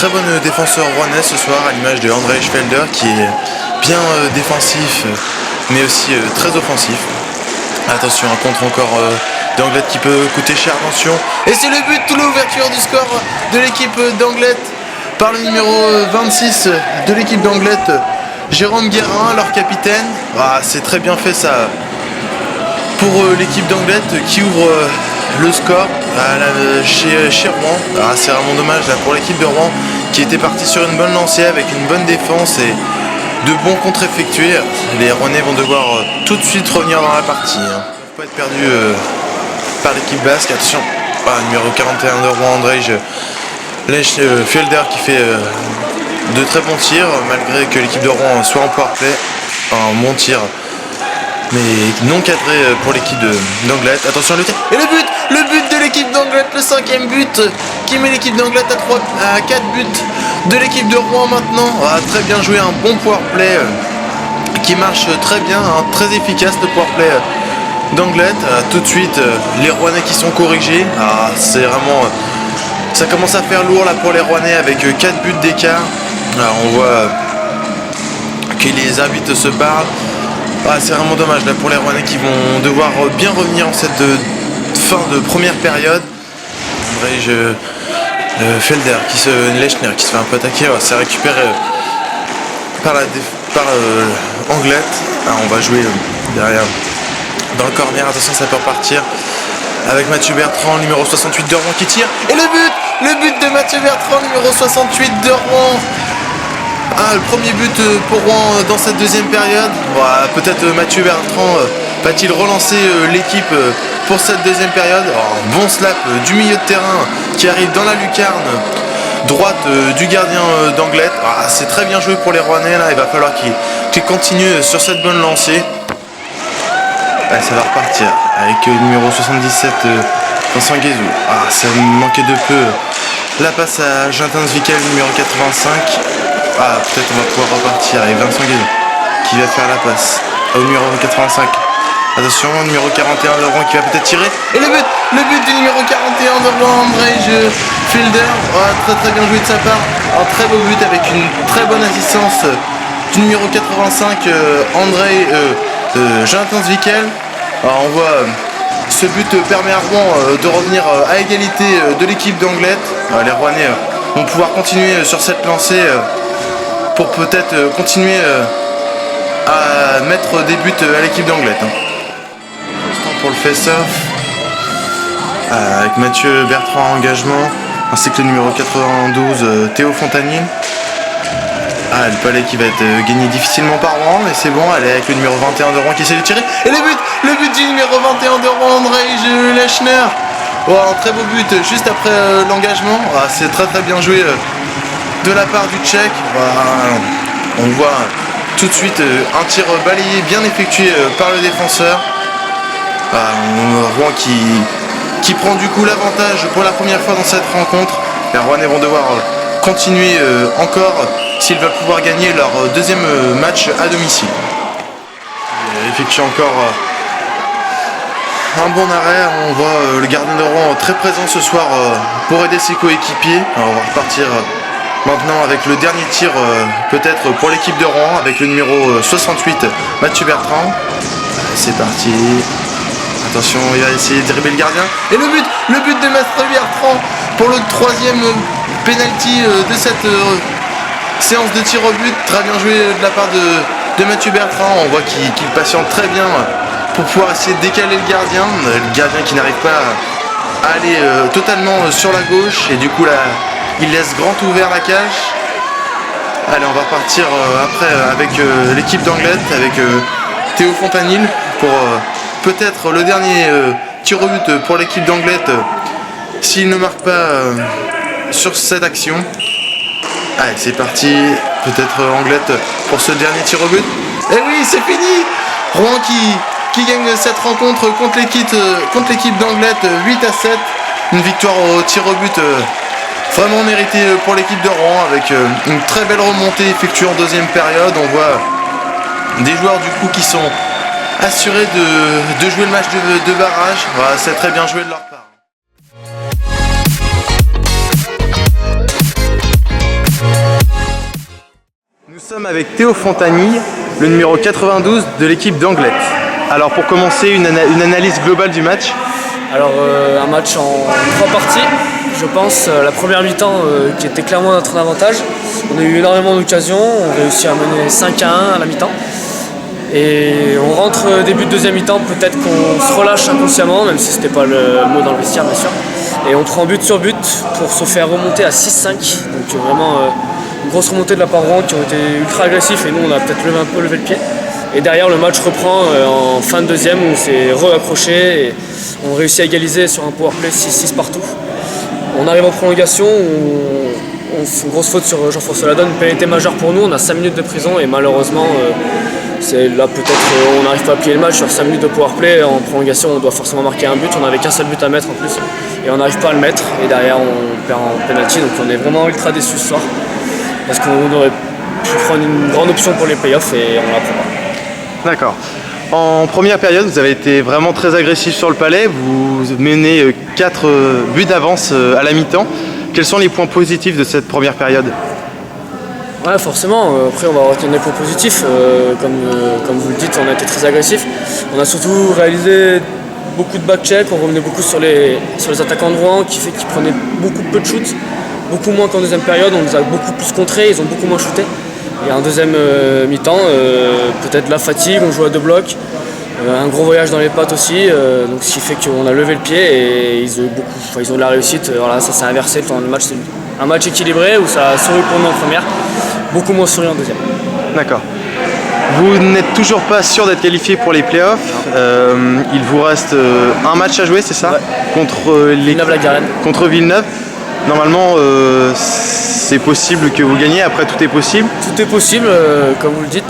très bon défenseur rouennais ce soir, à l'image de André Schfelder, qui est bien défensif, mais aussi très offensif. Attention, un contre encore d'Anglette qui peut coûter cher, attention. Et c'est le but, l'ouverture du score de l'équipe d'Anglette par le numéro 26 de l'équipe d'Anglette, Jérôme Guérin, leur capitaine. Ah, c'est très bien fait ça pour l'équipe d'Anglette qui ouvre le score chez Rouen. Ah, c'est vraiment dommage là, pour l'équipe de Rouen qui était partie sur une bonne lancée avec une bonne défense et de bons contres effectués. Les Rouennais vont devoir tout de suite revenir dans la partie. Ils ne peuvent pas être perdus par l'équipe basque. Attention, numéro 41 de Rouen, André Felder qui fait de très bons tirs, malgré que l'équipe de Rouen soit en power play. Un bon tir, mais non cadré pour l'équipe d'Anglette. Attention, et le but de l'équipe d'Anglette, le 5e but qui met l'équipe d'Anglette à 4 buts de l'équipe de Rouen maintenant. Ah, très bien joué, un bon power play qui marche très bien, très efficace le power play d'Anglette. Tout de suite les Rouennais qui sont corrigés. C'est vraiment ça commence à faire lourd là pour les Rouennais avec 4 buts d'écart. On voit que les arbitres se parlent. C'est vraiment dommage là pour les Rouennais qui vont devoir bien revenir en cette fin de première période. Felder Lechner qui se fait un peu attaquer, c'est récupéré par Anglette. On va jouer derrière dans le corner, attention, ça peut repartir avec Mathieu Bertrand, numéro 68 de Rouen qui tire. Et le but de Mathieu Bertrand, numéro 68 de Rouen. Le premier but pour Rouen dans cette deuxième période. Peut-être Mathieu Bertrand va-t-il relancer l'équipe pour cette deuxième période. Bon slap du milieu de terrain qui arrive dans la lucarne droite du gardien d'Anglette. C'est très bien joué pour les Rouennais là. Il va falloir qu'ils continuent sur cette bonne lancée. Ça va repartir avec le numéro 77 Vincent Guézou. Ça manquait de peu la passe à Jonathan Zwickel, numéro 85. Peut-être on va pouvoir repartir avec Vincent Guézou qui va faire la passe au numéro 85. Attention, numéro 41 de Rouen qui va peut-être tirer. Et le but du numéro 41 de Rouen, André Felder. Très bien joué de sa part. Un très beau but avec une très bonne assistance du numéro 85 André Jonathan Zwickel. On voit ce but permet à Rouen de revenir à égalité de l'équipe d'Anglette. Les Rouennais vont pouvoir continuer sur cette lancée pour peut-être continuer à mettre des buts à l'équipe d'Anglette. Pour le face-off avec Mathieu Bertrand en engagement ainsi que le numéro 92 Théo Fontanil. Le palais qui va être gagné difficilement par Rouen, mais c'est bon. Allez, avec le numéro 21 de Rouen qui essaie de tirer. Et le but du numéro 21 de Rouen, André Lechner. Un très beau but juste après l'engagement. C'est très bien joué de la part du Tchèque. On voit tout de suite un tir balayé bien effectué par le défenseur. Rouen qui prend du coup l'avantage pour la première fois dans cette rencontre. Les Rouennais vont devoir continuer encore s'ils veulent pouvoir gagner leur deuxième match à domicile. Il effectue encore un bon arrêt. On voit le gardien de Rouen très présent ce soir pour aider ses coéquipiers. Alors on va repartir maintenant avec le dernier tir peut-être pour l'équipe de Rouen avec le numéro 68 Mathieu Bertrand. C'est parti. Attention, il va essayer de dribbler le gardien. Et le but de Mathieu Bertrand pour le troisième penalty de cette séance de tir au but. Très bien joué de la part de Mathieu Bertrand. On voit qu'il patiente très bien pour pouvoir essayer de décaler le gardien. Le gardien qui n'arrive pas à aller totalement sur la gauche. Et du coup là, il laisse grand ouvert la cage. Allez, on va repartir après avec l'équipe d'Anglette, avec Théo Fontanil pour peut-être le dernier tir au but pour l'équipe d'Anglette s'il ne marque pas sur cette action. Allez, c'est parti. Peut-être Anglette pour ce dernier tir au but. Et oui, c'est fini. Rouen qui gagne cette rencontre contre l'équipe d'Anglette 8-7. Une victoire au tir au but vraiment méritée pour l'équipe de Rouen avec une très belle remontée effectuée en deuxième période. On voit des joueurs du coup qui sont assurés de jouer le match de barrage. Voilà, c'est très bien joué de leur part. sommes avec Théo Fontagny, le numéro 92 de l'équipe d'Anglet. Alors pour commencer, une analyse globale du match. Alors un match en 3 parties, je pense. La première mi-temps qui était clairement notre avantage. On a eu énormément d'occasions, on a réussi à mener 5-1 à la mi-temps. Et on rentre début de deuxième mi-temps, peut-être qu'on se relâche inconsciemment, même si c'était pas le mot dans le vestiaire bien sûr. Et on prend but sur but pour se faire remonter à 6-5. Donc vraiment une grosse remontée de la part de Rouen qui ont été ultra agressifs et nous on a peut-être un peu levé le pied. Et derrière le match reprend en fin de deuxième où on s'est re-accroché et on réussit à égaliser sur un powerplay 6-6 partout. On arrive en prolongation où on fait une grosse faute sur Jean-François Ladonne, une pénalité majeure pour nous, on a 5 minutes de prison et malheureusement c'est là peut-être on n'arrive pas à plier le match sur 5 minutes de powerplay. En prolongation on doit forcément marquer un but, on n'avait qu'un seul but à mettre en plus et on n'arrive pas à le mettre et derrière on perd en penalty, donc on est vraiment ultra déçus ce soir parce qu'on aurait pu prendre une grande option pour les playoffs et on la prend pas. D'accord. En première période, vous avez été vraiment très agressif sur le palais. Vous menez 4 buts d'avance à la mi-temps. Quels sont les points positifs de cette première période? Ouais, forcément. Après, on va retenir les points positifs. Comme vous le dites, on a été très agressif. On a surtout réalisé beaucoup de back-check. On revenait beaucoup sur les attaquants de Rouen, qui fait qu'ils prenaient beaucoup peu de shoots. Beaucoup moins qu'en deuxième période. On les a beaucoup plus contrés. Ils ont beaucoup moins shooté. Et en deuxième mi-temps, peut-être la fatigue, on joue à 2 blocs, un gros voyage dans les pattes aussi, donc ce qui fait qu'on a levé le pied et ils ont de la réussite. Voilà, ça s'est inversé le temps du match. C'est un match équilibré où ça a souri pour nous en première, beaucoup moins souri en deuxième. D'accord. Vous n'êtes toujours pas sûr d'être qualifié pour les playoffs. Il vous reste un match à jouer, c'est ça? Ouais. Contre Villeneuve. Normalement, c'est possible que vous gagnez, après tout est possible? Tout est possible, comme vous le dites.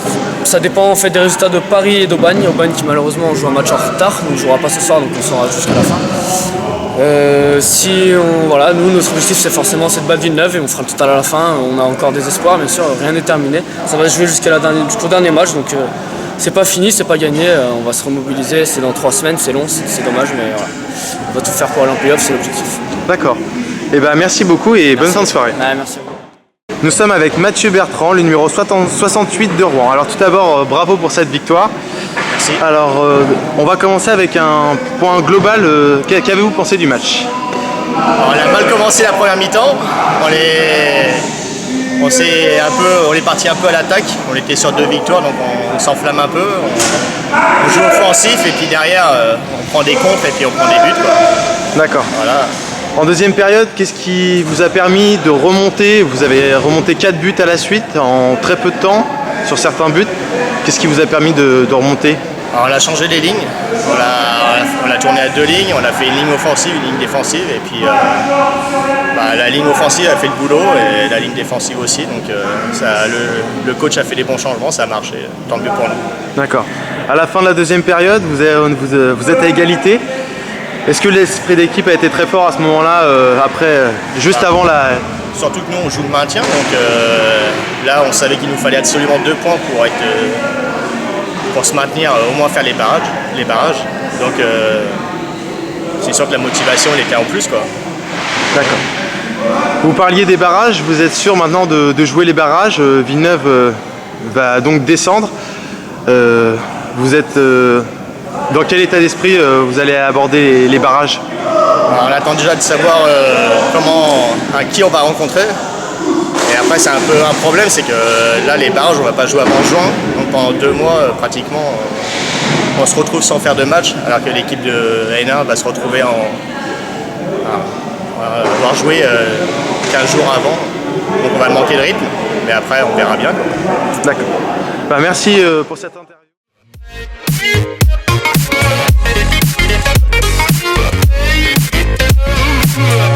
Ça dépend en fait des résultats de Paris et d'Aubagne. Aubagne qui malheureusement joue un match en retard, donc ne jouera pas ce soir, donc on saura jusqu'à la fin. Nous, notre objectif c'est forcément cette balle Villeneuve et on fera le total à la fin. On a encore des espoirs, bien sûr, rien n'est terminé. Ça va se jouer jusqu'au dernier match, donc c'est pas fini, c'est pas gagné. On va se remobiliser, c'est dans 3 semaines, c'est long, c'est dommage, mais voilà. On va tout faire pour aller en play-off, c'est l'objectif. D'accord. Eh ben, merci beaucoup et bonne fin de soirée. Ouais, merci. Nous sommes avec Mathieu Bertrand, le numéro 68 de Rouen. Alors tout d'abord, bravo pour cette victoire. Merci. Alors on va commencer avec un point global. Qu'avez-vous pensé du match? Alors, on a mal commencé la première mi-temps. On est parti un peu à l'attaque. On était sur 2 victoires, donc on s'enflamme un peu. On joue offensif et puis derrière on prend des contres et puis on prend des buts. D'accord. Voilà. En deuxième période, qu'est-ce qui vous a permis de remonter? Vous avez remonté 4 buts à la suite en très peu de temps sur certains buts. Qu'est-ce qui vous a permis de remonter? Alors, on a changé les lignes. On a tourné à 2 lignes. On a fait une ligne offensive, une ligne défensive. Et puis la ligne offensive a fait le boulot et la ligne défensive aussi. Donc le coach a fait des bons changements, ça a marché. Tant mieux pour nous. D'accord. À la fin de la deuxième période, vous êtes à égalité. Est-ce que l'esprit d'équipe a été très fort à ce moment-là, juste avant la... Surtout que nous on joue le maintien, donc là on savait qu'il nous fallait absolument 2 points pour se maintenir, au moins faire les barrages. Donc c'est sûr que la motivation elle était en plus quoi. D'accord. Vous parliez des barrages, vous êtes sûr maintenant de jouer les barrages. Villeneuve va donc descendre. Vous êtes... Dans quel état d'esprit vous allez aborder les barrages? Alors, on attend déjà de savoir qui on va rencontrer. Et après c'est un peu un problème, c'est que là les barrages on va pas jouer avant juin. Donc pendant 2 mois pratiquement on se retrouve sans faire de match, alors que l'équipe de N1 va se retrouver avoir joué 15 jours avant. Donc on va manquer de rythme, mais après on verra bien. D'accord. Merci pour cette interview. Yeah.